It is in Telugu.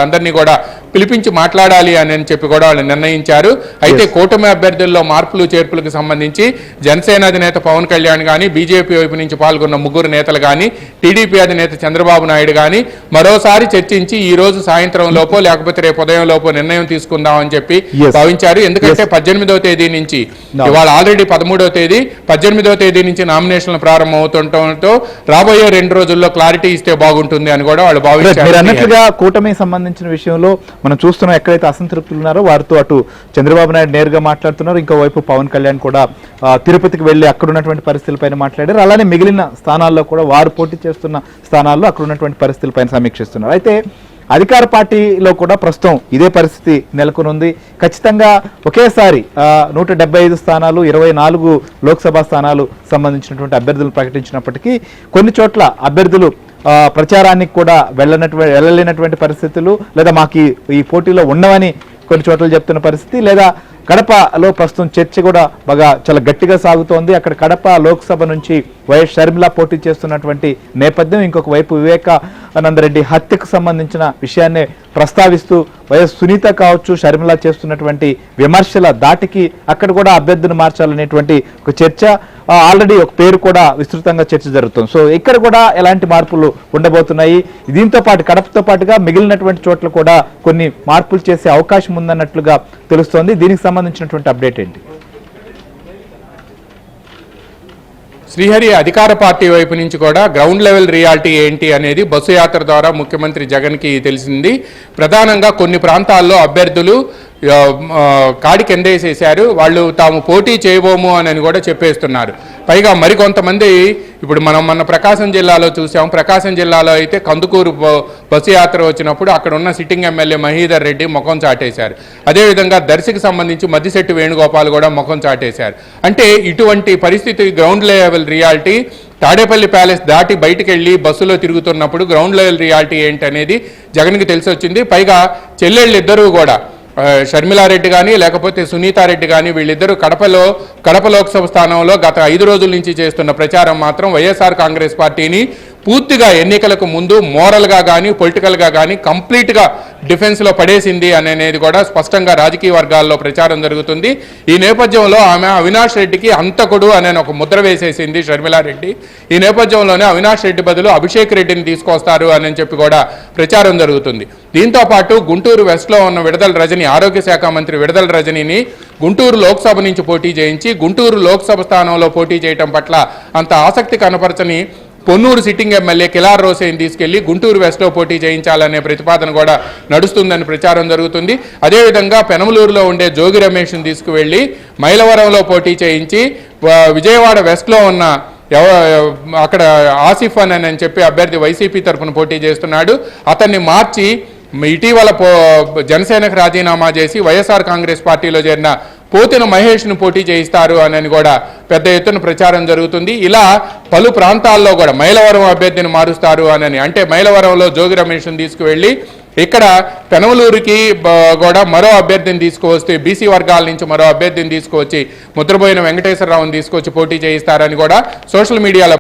అందరినీ కూడా పిలిపించి మాట్లాడాలి అని చెప్పి కూడా వాళ్ళు నిర్ణయించారు. అయితే కూటమి అభ్యర్థుల్లో మార్పులు చేర్పులకు సంబంధించి జనసేన అధినేత పవన్ కళ్యాణ్ కానీ, బీజేపీ వైపు నుంచి పాల్గొన్న ముగ్గురు నేతలు కానీ, టీడీపీ అధినేత చంద్రబాబు నాయుడు కానీ మరోసారి చర్చించి ఈ రోజు సాయంత్రం లోపో లేకపోతే రేపు ఉదయం లోపో నిర్ణయం తీసుకుందామని చెప్పి భావించారు. ఎందుకంటే 18వ తేదీ నుంచి ఇవాళ ఆల్రెడీ 13వ తేదీ 18వ తేదీ నుంచి నామినేషన్లు ప్రారంభమవుతుండటంతో రాబోయే 2 రోజుల్లో క్లారిటీ ఇస్తే బాగుంటుంది అని కూడా వాళ్ళు భావించారు. కూటమి సంబంధించిన విషయంలో మనం చూస్తున్నాం, ఎక్కడైతే అసంతృప్తులు ఉన్నారో వారితో అటు చంద్రబాబు నాయుడు నేరుగా మాట్లాడుతున్నారు, ఇంకోవైపు పవన్ కళ్యాణ్ కూడా తిరుపతికి వెళ్లి అక్కడ ఉన్నటువంటి పరిస్థితులపైన మాట్లాడారు. అలానే మిగిలిన స్థానాల్లో కూడా వారు పోటీ చేస్తున్న స్థానాల్లో అక్కడ ఉన్నటువంటి పరిస్థితులపైన సమీక్షిస్తున్నారు. అయితే అధికార పార్టీలో కూడా ప్రస్తుతం ఇదే పరిస్థితి నెలకొని ఉంది. ఖచ్చితంగా ఒకేసారి 175 స్థానాలు 24 లోక్సభ స్థానాలు సంబంధించినటువంటి అభ్యర్థులు ప్రకటించినప్పటికీ కొన్ని చోట్ల అభ్యర్థులు ప్రచారానికి కూడా వెళ్ళలేనటువంటి పరిస్థితులు, లేదా మాకు ఈ పోటీలో ఉండవని కొన్ని చోట్ల చెప్తున్న పరిస్థితి, లేదా కడపలో ప్రస్తుతం చర్చ కూడా బాగా చాలా గట్టిగా సాగుతోంది. అక్కడ కడప లోక్సభ నుంచి వైఎస్ షర్మిల పోటీ చేస్తున్నటువంటి నేపథ్యం, ఇంకొక వైపు వివేకానందరెడ్డి హత్యకు సంబంధించిన విషయాన్ని ప్రస్తావిస్తూ వైఎస్ సునీత కావచ్చు, షర్మిల చేస్తున్నటువంటి విమర్శల దాటికి అక్కడ కూడా అభ్యర్థిని మార్చాలనేటువంటి ఒక చర్చ, ఆల్రెడీ ఒక పేరు కూడా విస్తృతంగా చర్చ జరుగుతుంది. సో ఇక్కడ కూడా ఎలాంటి మార్పులు ఉండబోతున్నాయి, దీంతో పాటు కడపతో పాటుగా మిగిలినటువంటి చోట్ల కూడా కొన్ని మార్పులు చేసే అవకాశం ఉందన్నట్లుగా తెలుస్తోంది. దీనికి సంబంధించినటువంటి అప్డేట్ ఏంటి? శ్రీహరి, అధికార పార్టీ వైపు నుంచి కూడా గ్రౌండ్ లెవెల్ రియాలిటీ ఏంటి అనేది బస్సు యాత్ర ద్వారా ముఖ్యమంత్రి జగన్కి తెలిసింది. ప్రధానంగా కొన్ని ప్రాంతాల్లో అభ్యర్థులు కాడి కిందేసేశారు, వాళ్ళు తాము పోటీ చేయబోము అని కూడా చెప్పేస్తున్నారు. పైగా మరికొంతమంది ఇప్పుడు మనం మొన్న ప్రకాశం జిల్లాలో చూసాం. ప్రకాశం జిల్లాలో అయితే కందుకూరు బస్సు యాత్ర వచ్చినప్పుడు అక్కడ ఉన్న సిట్టింగ్ ఎమ్మెల్యే మహీధర్ రెడ్డి ముఖం చాటేశారు. అదేవిధంగా దర్శికి సంబంధించి మద్దిశెట్టి వేణుగోపాల్ కూడా ముఖం చాటేశారు. అంటే ఇటువంటి పరిస్థితి ground level reality Tadepalli palace దాటి బయటికి వెళ్ళి బస్సులో తిరుగుతున్నప్పుడు గ్రౌండ్ లెవెల్ రియాలిటీ ఏంటి అనేది జగన్కి తెలిసి వచ్చింది. పైగా చెల్లెళ్ళు ఇద్దరూ కూడా షర్మిలారెడ్డి కానీ లేకపోతే సునీతారెడ్డి కానీ వీళ్ళిద్దరూ కడప లోక్సభ స్థానంలో గత 5 రోజుల నుంచి చేస్తున్న ప్రచారం మాత్రం వైఎస్ఆర్ కాంగ్రెస్ పార్టీని పూర్తిగా ఎన్నికలకు ముందు మోరల్గా కానీ పొలిటికల్గా కానీ కంప్లీట్గా డిఫెన్స్లో పడేసింది అనేది కూడా స్పష్టంగా రాజకీయ వర్గాల్లో ప్రచారం జరుగుతుంది. ఈ నేపథ్యంలో ఆమె అవినాష్ రెడ్డికి అంతకుడు అనే ఒక ముద్ర వేసేసింది షర్మిలారెడ్డి. ఈ నేపథ్యంలోనే అవినాష్ రెడ్డి బదులు అభిషేక్ రెడ్డిని తీసుకొస్తారు అని చెప్పి కూడా ప్రచారం జరుగుతుంది. దీంతోపాటు గుంటూరు వెస్ట్లో ఉన్న విడదల రజని, ఆరోగ్య శాఖ మంత్రి విడదల రజనిని గుంటూరు లోక్సభ నుంచి పోటీ చేయించి గుంటూరు లోక్సభ స్థానంలో పోటీ చేయడం పట్ల అంత ఆసక్తి కనపరచని పొన్నూరు సిట్టింగ్ ఎమ్మెల్యే కిలార్ రోసేని తీసుకెళ్లి గుంటూరు వెస్ట్లో పోటీ చేయించాలనే ప్రతిపాదన కూడా నడుస్తుందని ప్రచారం జరుగుతుంది. అదేవిధంగా పెనమలూరులో ఉండే జోగి రమేష్ని తీసుకువెళ్ళి మైలవరంలో పోటీ చేయించి విజయవాడ వెస్ట్లో ఉన్న అక్కడ ఆసిఫ్ అని చెప్పి అభ్యర్థి వైసీపీ తరఫున పోటీ చేస్తున్నాడు. అతన్ని మార్చి ఇటీవల జనసేనకు రాజీనామా చేసి వైఎస్ఆర్ కాంగ్రెస్ పార్టీలో చేరిన పోతిన మహేష్ను పోటీ చేయిస్తారు అని కూడా పెద్ద ఎత్తున ప్రచారం జరుగుతుంది. ఇలా పలు ప్రాంతాల్లో కూడా మైలవరం అభ్యర్థిని మారుస్తారు అని, అంటే మైలవరంలో జోగి రమేష్ను తీసుకువెళ్ళి ఇక్కడ పెనమలూరుకి కూడా మరో అభ్యర్థిని తీసుకువస్తే బీసీ వర్గాల నుంచి మరో అభ్యర్థిని తీసుకువచ్చి ముద్రబోయిన వెంకటేశ్వరరావుని తీసుకొచ్చి పోటీ చేయిస్తారని కూడా సోషల్ మీడియాలో